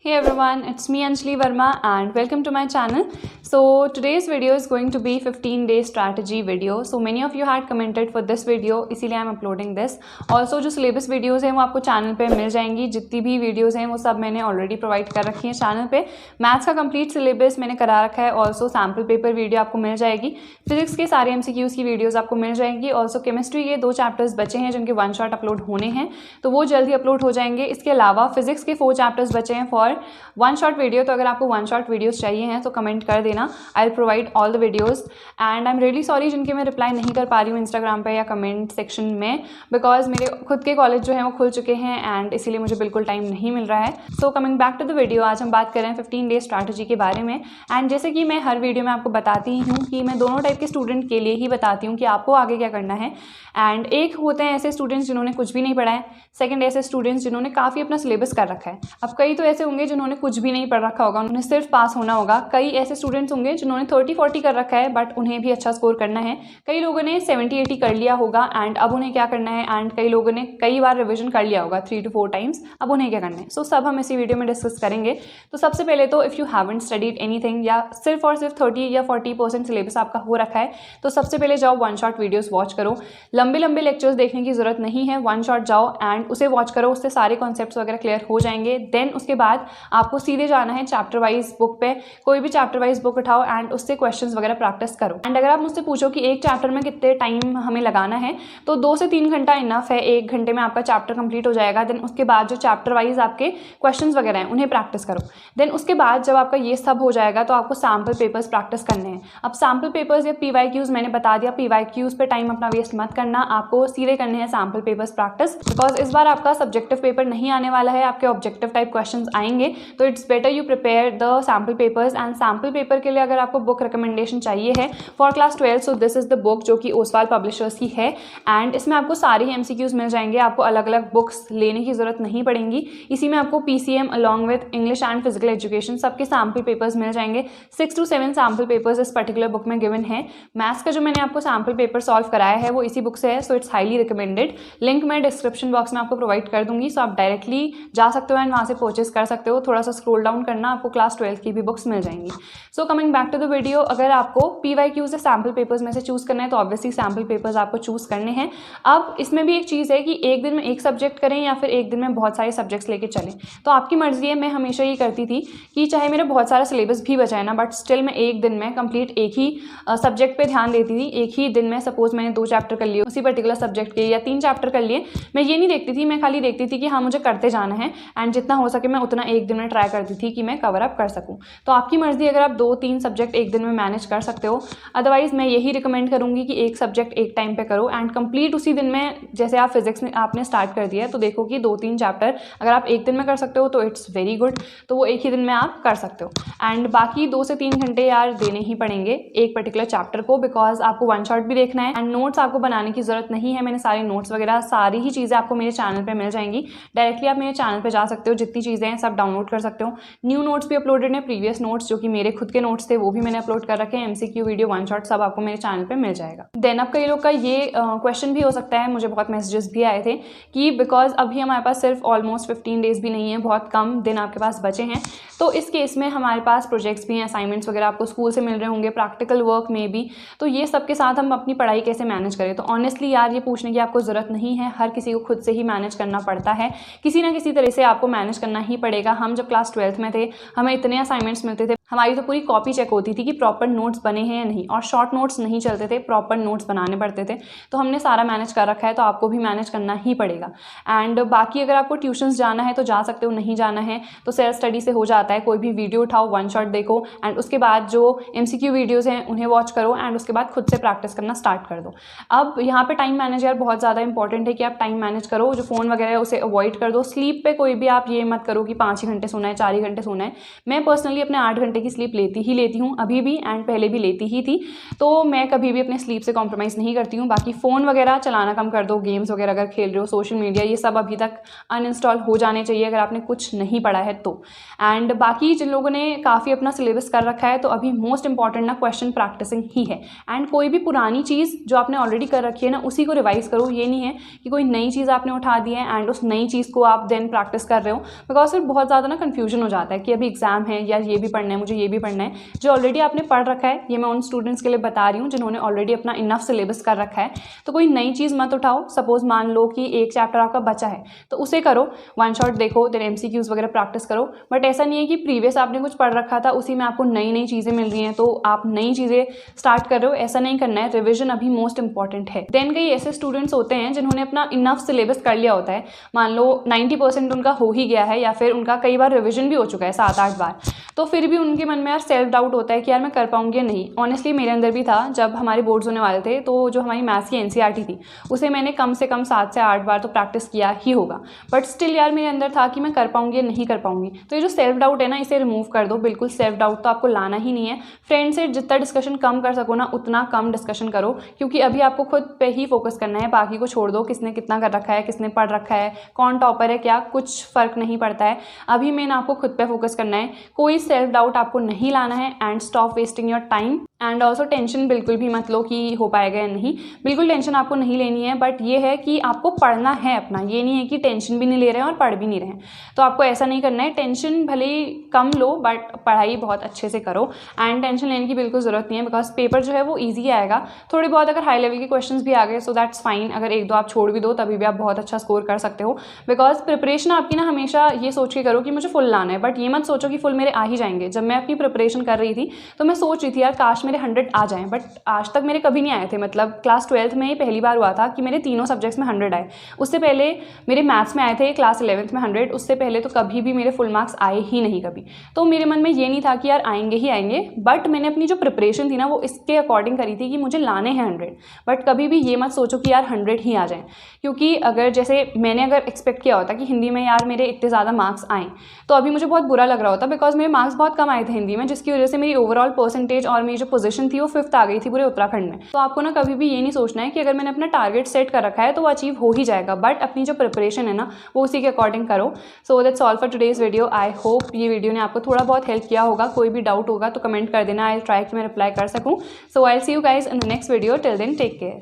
Hey everyone, it's me Anjali Verma and welcome to my channel. So today's video is going to be 15-day strategy video. So many of you had commented for this video, इसीलिए I'm uploading this. Also जो syllabus videos हैं वो आपको channel पे मिल जाएंगी, जितनी भी videos हैं वो सब मैंने ऑलरेडी प्रोवाइड कर रखी हैं चैनल पे. मैथ्स का कंप्लीट सिलेबस मैंने करा रखा है. ऑल्सो सैम्पल पेपर वीडियो आपको मिल जाएगी. फिजिक्स के सारे MCQs की वीडियोज़ आपको मिल जाएंगी. ऑल्सो केमिस्ट्री के 2 चैप्टर्स बचे हैं जिनके 1 शॉट अपलोड होने हैं, तो वो जल्दी अपलोड हो जाएंगे. इसके अलावा फिजिक्स के 4 चैप्टर्स बचे हैं फॉर 1 शॉट वीडियो. तो अगर आपको 1 शॉट वीडियोस चाहिए हैं तो कमेंट कर देना. I will provide all the videos and I am really sorry जिनके मैं रिप्लाई नहीं कर पा रही हूँ इंस्टाग्राम पे या कमेंट सेक्शन में, बिकॉज मेरे खुद के कॉलेज जो हैं वो खुल चुके हैं एंड इसीलिए मुझे बिल्कुल टाइम नहीं मिल रहा है. So coming back to the video, आज हम बात कर रहे हैं 15 डे स्ट्रैटेजी के बारे में. एंड जैसे कि मैं हर वीडियो में आपको बताती हूँ कि मैं दोनों टाइप के स्टूडेंट के लिए ही बताती हूँ कि आपको आगे क्या करना है. एंड एक होते हैं ऐसे स्टूडेंट्स जिन्होंने कुछ भी नहीं पढ़ा है, सेकंड ऐसे स्टूडेंट्स जिन्होंने काफ़ी अपना सिलेबस कर रखा है. अब कई तो ऐसे होंगे जिन्होंने कुछ भी नहीं पढ़ रखा होगा, उन्हें सिर्फ पास होना होगा. कई ऐसे स्टूडेंट्स होंगे जिन्होंने 30-40 कर रखा है बट उन्हें भी अच्छा स्कोर करना है. कई लोगों ने 70-80 कर लिया होगा एंड अब उन्हें क्या करना है. एंड कई लोगों ने कई बार रिविजन कर लिया होगा 3 to 4 टाइम्स, अब उन्हें क्या करना है. सो सब हम इसी वीडियो में डिस्कस करेंगे. तो सबसे पहले तो if you haven't studied anything या सिर्फ और सिर्फ 30 या 40% सिलेबस आपका हो रखा है, तो सबसे पहले जाओ 1 शॉट वीडियोस वॉच करो. लंबे लंबे लेक्चर्स देखने की जरूरत नहीं है, 1 शॉट जाओ एंड उसे वॉच करो, उससे सारे कॉन्सेप्ट्स वगैरह क्लियर हो जाएंगे. देन उसके बाद आपको सीधे जाना है चैप्टर वाइज बुक पे. कोई भी चैप्टर वाइज बुक उठाओ एंड उससे क्वेश्चंस वगैरह प्रैक्टिस करो. एंड अगर आप मुझसे पूछो कि एक चैप्टर में कितने टाइम हमें लगाना है, तो 2 से 3 घंटा इनफ है. 1 घंटे में आपका चैप्टर कंप्लीट हो जाएगा. देन उसके बाद जो चैप्टर वाइज आपके क्वेश्चंस वगैरह हैं उन्हें प्रैक्टिस करो. देन उसके बाद जब आपका ये सब हो जाएगा तो आपको सैम्पल पेपर्स प्रैक्टिस करने हैं. अब सैम्पल पेपर्स या PYQs मैंने बता दिया, PYQs पे टाइम अपना वेस्ट मत करना, आपको सीधे करने हैं सैम्पल पेपर्स प्रैक्टिस. बिकॉज इस बार आपका सब्जेक्टिव पेपर नहीं आने वाला है, आपके ऑब्जेक्टिव टाइप क्वेश्चंस आएंगे. तो it's better you prepare the sample papers. And sample paper के लिए अगर आपको बुक रिकमेंडेशन चाहिए है for class 12, so this is the book जो कि ओसवाल पब्लिशर्स की है. एंड इसमें आपको सारे ही MCQs मिल जाएंगे, आपको अलग अलग बुक्स लेने की जरूरत नहीं पड़ेगी. इसी में आपको PCM along with English and physical education सबके सैम्पल पेपर्स मिल जाएंगे. 6 to 7 सैम्पल पेपर्स इस पर्टिकुलर बुक में गिवन है. मैथ्स का जो मैंने आपको सैम्पल पेपर सॉल्व कराया है वो इसी बुक से है, so it's highly recommended. Link मैं डिस्क्रिप्शन बॉक्स में आपको प्रोवाइड कर दूंगी, सो आप डायरेक्टली जा सकते हो एंड वहाँ से परचेस कर सकते हो. थोड़ा सा स्क्रॉल डाउन करना, आपको क्लास 12 की भी बुक्स मिल जाएंगी. So coming back to the video, अगर आपको PYQ से सैम्पल पेपर्स में से चूज़ करना है तो ऑब्वियसली सैम्पल पेपर्स आपको चूज़ करने हैं. अब इसमें भी एक चीज़ है कि एक दिन में एक सब्जेक्ट करें या फिर एक दिन में बहुत सारे सब्जेक्ट्स लेके चलें, तो आपकी मर्जी है. मैं हमेशा ये करती थी कि चाहे मेरा बहुत सारा सिलेबस भी बचा है ना, बट स्टिल मैं एक दिन में कंप्लीट एक ही सब्जेक्ट पे ध्यान देती थी. एक ही दिन में सपोज मैंने 2 चैप्टर कर लिए उसी पर्टिकुलर सब्जेक्ट के या 3 चैप्टर कर लिए, मैं ये नहीं देखती थी, मैं खाली देखती थी कि हाँ मुझे करते जाना है एंड जितना हो सके मैं उतना एक दिन में ट्राई करती थी कि मैं कवर अप कर सकूँ. तो आपकी मर्जी, अगर आप 2-3 सब्जेक्ट एक दिन में मैनेज कर सकते हो. अदरवाइज मैं यही रिकमेंड करूँगी कि एक सब्जेक्ट एक टाइम पे करो एंड कंप्लीट उसी दिन में. जैसे आप फिजिक्स में आपने स्टार्ट कर दिया है तो देखो कि 2-3 चैप्टर अगर आप एक दिन में कर सकते हो तो इट्स वेरी गुड, तो वो एक ही दिन में आप कर सकते हो. एंड बाकी 2 से 3 घंटे यार देने ही पड़ेंगे एक पर्टिकुलर चैप्टर को, बिकॉज आपको 1 शॉट भी देखना है एंड नोट्स आपको बनाने की जरूरत नहीं है. मैंने सारे नोट्स वगैरह सारी ही चीज़ें आपको मेरे चैनल पर मिल जाएंगी. डायरेक्टली आप मेरे चैनल पर जा सकते हो, जितनी चीज़ें हैं सब डाउनलोड कर सकते हो. न्यू नोट्स भी अपलोडेड हैं, प्रीवियस नोट्स जो कि मेरे खुद के नोट्स थे वो भी मैंने अपलोड कर रखे हैं. MCQ वीडियो 1 शॉट सब आपको मेरे चैनल पे मिल जाएगा. देन अब कई लोग का ये क्वेश्चन भी हो सकता है, मुझे बहुत मैसेजेस भी आए थे कि बिकॉज अभी हमारे पास सिर्फ ऑलमोस्ट 15 डेज भी नहीं है, बहुत कम दिन आपके पास बचे हैं. तो इस केस में हमारे पास प्रोजेक्ट्स भी हैं, असाइनमेंट्स वगैरह आपको स्कूल से मिल रहे होंगे, प्रैक्टिकल वर्क में भी. तो ये सब के साथ हम अपनी पढ़ाई कैसे मैनेज करें. तो ऑनेस्टली यार ये पूछने की आपको ज़रूरत नहीं है, हर किसी को खुद से ही मैनेज करना पड़ता है. किसी ना किसी तरह से आपको मैनेज करना ही पड़ेगा. हम जब क्लास 12th में थे हमें इतने असाइनमेंट्स मिलते थे, हमारी तो पूरी कॉपी चेक होती थी कि प्रॉपर नोट्स बने हैं या नहीं, और शॉर्ट नोट्स नहीं चलते थे, प्रॉपर नोट्स बनाने पड़ते थे. तो हमने सारा मैनेज कर रखा है, तो आपको भी मैनेज करना ही पड़ेगा. एंड बाकी अगर आपको ट्यूशन्स जाना है तो जा सकते हो, नहीं जाना है तो सेल्फ स्टडी से हो जाता है. कोई भी वीडियो उठाओ, 1 शॉट देखो एंड उसके बाद जो MCQ वीडियोज़ हैं उन्हें वॉच करो एंड उसके बाद खुद से प्रैक्टिस करना स्टार्ट कर दो. अब यहाँ पर टाइम मैनेज यार बहुत ज़्यादा इंपॉर्टेंट है कि आप टाइम मैनेज करो. जो फ़ोन वगैरह है उसे अवॉइड कर दो. स्लीप पे कोई भी आप ये मत करो कि 5 ही घंटे सोना है, 4 ही घंटे सोना है. मैं पर्सनली अपने 8 घंटे घंटे की स्लीप लेती हूँ अभी भी, एंड पहले भी लेती ही थी। तो मैं कभी भी अपने स्लीप से कॉम्प्रोमाइज़ नहीं करती हूँ। बाकी फ़ोन वगैरह चलाना कम कर दो, गेम्स वगैरह अगर खेल रहे हो, सोशल मीडिया, ये सब अभी तक अनइंस्टॉल हो जाने चाहिए अगर आपने कुछ नहीं पढ़ा है तो। एंड बाकी जिन लोगों ने काफ़ी अपना सिलेबस कर रखा है, तो अभी मोस्ट इंपॉर्टेंट ना क्वेश्चन प्रैक्टिसिंग ही है। एंड कोई भी पुरानी चीज़ जो आपने ऑलरेडी कर रखी है ना, उसी को रिवाइज करो। ये नहीं है कि कोई नई चीज़ आपने उठा दी है एंड उस नई चीज़ को आप देन प्रैक्टिस कर रहे हो, बिकॉज फिर बहुत ज़्यादा ना कन्फ्यूजन हो जाता है कि अभी एग्जाम है यार, ये भी पढ़ना है मुझे, ये भी पढ़ना है। जो ऑलरेडी आपने पढ़ रखा है, ये मैं उन स्टूडेंट्स के लिए बता रही हूँ जिन्होंने ऑलरेडी अपना इनफ सिलेबस कर रखा है। तो कोई नई चीज़ मत उठाओ। सपोज मान लो कि एक चैप्टर आपका बचा है, तो उसे करो, वन शॉट देखो, देन MCQs वगैरह प्रैक्टिस करो। बट ऐसा नहीं है कि प्रीवियस आपने कुछ पढ़ रखा था, उसी में आपको नई नई चीज़ें मिल रही हैं तो आप नई चीज़ें स्टार्ट कर रहे हो। ऐसा नहीं करना है। रिविजन अभी मोस्ट इंपॉर्टेंट है। देन कई ऐसे स्टूडेंट्स होते हैं जिन्होंने अपना इनफ सिलेबस कर लिया होता है, मान लो 90% उनका हो ही गया है, या फिर उनका कई बार रिविजन भी हो चुका है 7-8 बार, तो फिर भी उनके मन में यार सेल्फ डाउट होता है कि यार मैं कर पाऊंगी या नहीं। ऑनेस्टली मेरे अंदर भी था। जब हमारे बोर्ड्स होने वाले थे, तो जो हमारी मैथ्स की NCERT थी, उसे मैंने कम से कम 7 से 8 बार तो प्रैक्टिस किया ही होगा, बट स्टिल यार मेरे अंदर था कि मैं कर पाऊंगी या नहीं कर पाऊंगी। तो ये जो सेल्फ डाउट है ना, इसे रिमूव कर दो। बिल्कुल सेल्फ डाउट तो आपको लाना ही नहीं है। फ्रेंड से जितना डिस्कशन कम कर सको ना, उतना कम डिस्कशन करो, क्योंकि अभी आपको खुद पे ही फोकस करना है। बाकी को छोड़ दो, किसने कितना कर रखा है, किसने पढ़ रखा है, कौन टॉपर है, क्या कुछ फर्क नहीं पड़ता है। अभी मेन आपको खुद पे फोकस करना है। कोई सेल्फ डाउट आपको नहीं लाना है। And stop wasting your time. And also tension बिल्कुल भी मत लो कि हो पाएगा या नहीं। बिल्कुल टेंशन आपको नहीं लेनी है, बट ये है कि आपको पढ़ना है अपना। ये नहीं है कि टेंशन भी नहीं ले रहे हैं और पढ़ भी नहीं रहे हैं, तो आपको ऐसा नहीं करना है। टेंशन भले ही कम लो, बट पढ़ाई बहुत अच्छे से करो। एंड टेंशन लेने की बिल्कुल ज़रूरत नहीं है, बिकॉज पेपर जो है वो ईजी आएगा। थोड़े बहुत अगर हाई लेवल के क्वेश्चन भी आ गए, सो दैट्स फाइन। अगर 1-2 आप छोड़ भी दो, तभी भी आप बहुत अच्छा स्कोर कर सकते हो। बिकॉज प्रिपरेशन आपकी ना हमेशा ये सोच के करो कि मुझे फुल लाना है, बट ये मत सोचो कि फुल मेरे आ ही जाएंगे। जब मैं अपनी प्रिपरेशन कर रही थी, तो मैं सोच रही थी यार काश मेरे 100 आ जाएं, बट आज तक मेरे कभी नहीं आए थे। मतलब क्लास 12th में ही पहली बार हुआ था कि मेरे तीनों सब्जेक्ट्स में 100 आए। उससे पहले मेरे मैथ्स में आए थे क्लास 11th में 100, उससे पहले तो कभी भी मेरे फुल मार्क्स आए ही नहीं कभी। तो मेरे मन में ये नहीं था कि यार आएंगे ही आएंगे, बट मैंने अपनी जो प्रिपरेशन थी ना, वो इसके अकॉर्डिंग करी थी कि मुझे लाने हैं 100। बट कभी भी ये मत सोचो कि यार 100 ही आ जाएं, क्योंकि अगर जैसे मैंने अगर एक्सपेक्ट किया होता कि हिंदी में यार मेरे इतने ज़्यादा मार्क्स आएँ, तो अभी मुझे बहुत बुरा लग रहा होता, बिकॉज मेरे मार्क्स बहुत कम आए थे हिंदी में, जिसकी वजह से मेरी ओवरऑल परसेंटेज और मेरी जो पोजीशन थी वो 5th आ गई थी पूरे उत्तराखंड में। तो आपको ना कभी भी ये नहीं सोचना है कि अगर मैंने अपना टारगेट सेट कर रखा है तो वो अचीव हो ही जाएगा, बट अपनी जो प्रिपरेशन है ना, वो उसी के अकॉर्डिंग करो। So that's all for today's video. I hope ये वीडियो ने आपको थोड़ा बहुत हेल्प किया होगा। कोई भी डाउट होगा तो कमेंट कर देना, आई ट्राई कि मैं रिप्लाई कर सकूँ। So I will see you guys in the next video. Till then take care.